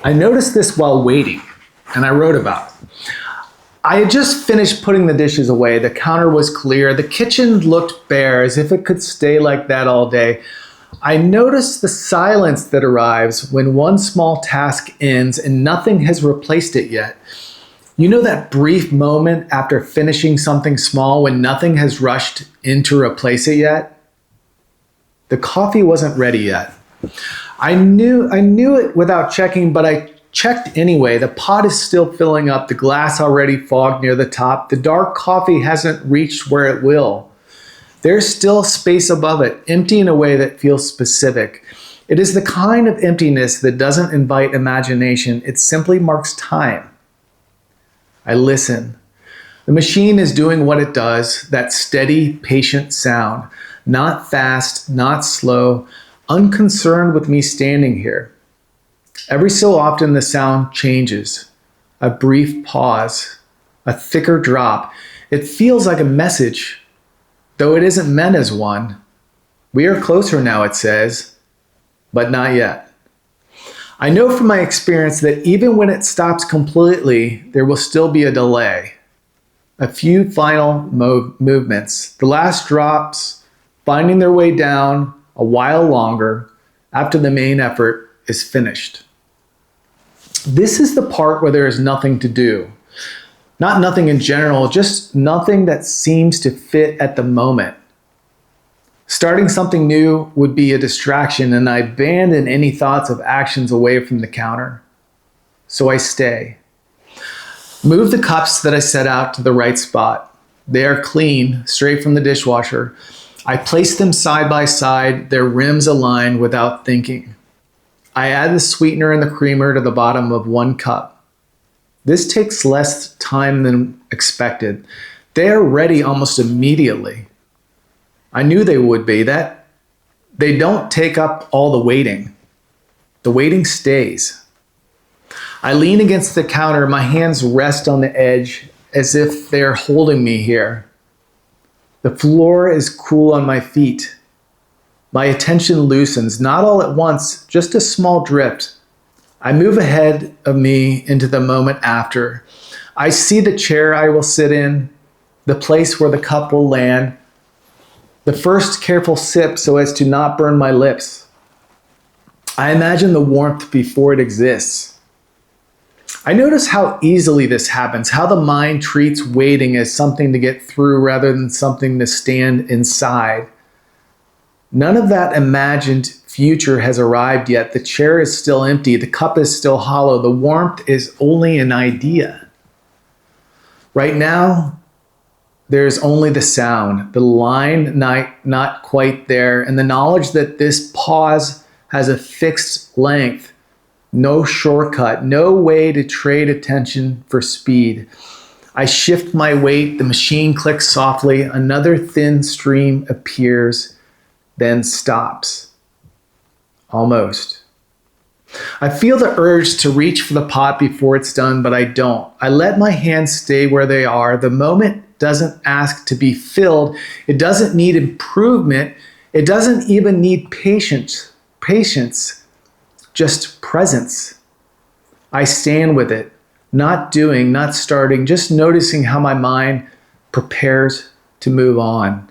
I noticed this while waiting, and I wrote about it. I had just finished putting the dishes away. The counter was clear. The kitchen looked bare, as if it could stay like that all day. I noticed the silence that arrives when one small task ends and nothing has replaced it yet. You know that brief moment after finishing something small when nothing has rushed in to replace it yet? The coffee wasn't ready yet. I knew it without checking, but I checked anyway. The pot is still filling up, the glass already fogged near the top. The dark coffee hasn't reached where it will. There's still space above it, empty in a way that feels specific. It is the kind of emptiness that doesn't invite imagination, it simply marks time. I listen. The machine is doing what it does, that steady, patient sound. Not fast, not slow, unconcerned with me standing here. Every so often the sound changes. A brief pause, a thicker drop. It feels like a message, though it isn't meant as one. We are closer now, it says, but not yet. I know from my experience that even when it stops completely, there will still be a delay. A few final movements. The last drops finding their way down a while longer after the main effort is finished. This is the part where there is nothing to do. Not nothing in general, just nothing that seems to fit at the moment. Starting something new would be a distraction, and I abandon any thoughts of actions away from the counter. So I stay. Move the cups that I set out to the right spot. They are clean, straight from the dishwasher. I place them side by side, their rims aligned without thinking. I add the sweetener and the creamer to the bottom of one cup. This takes less time than expected. They are ready almost immediately. I knew they would be. That they don't take up all the waiting. The waiting stays. I lean against the counter. My hands rest on the edge as if they're holding me here. The floor is cool on my feet. My attention loosens, not all at once, just a small drift. I move ahead of me into the moment after. I see the chair I will sit in, the place where the cup will land, the first careful sip so as to not burn my lips. I imagine the warmth before it exists. I notice how easily this happens, how the mind treats waiting as something to get through rather than something to stand inside. None of that imagined future has arrived yet. The chair is still empty. The cup is still hollow. The warmth is only an idea. Right now, there's only the sound, the line not quite there, and the knowledge that this pause has a fixed length, no shortcut, no way to trade attention for speed. I shift my weight. The machine clicks softly. Another thin stream appears, then stops. Almost. I feel the urge to reach for the pot before it's done, but I don't. I let my hands stay where they are. The moment doesn't ask to be filled. It doesn't need improvement. It doesn't even need patience, just presence. I stand with it, not doing, not starting, just noticing how my mind prepares to move on.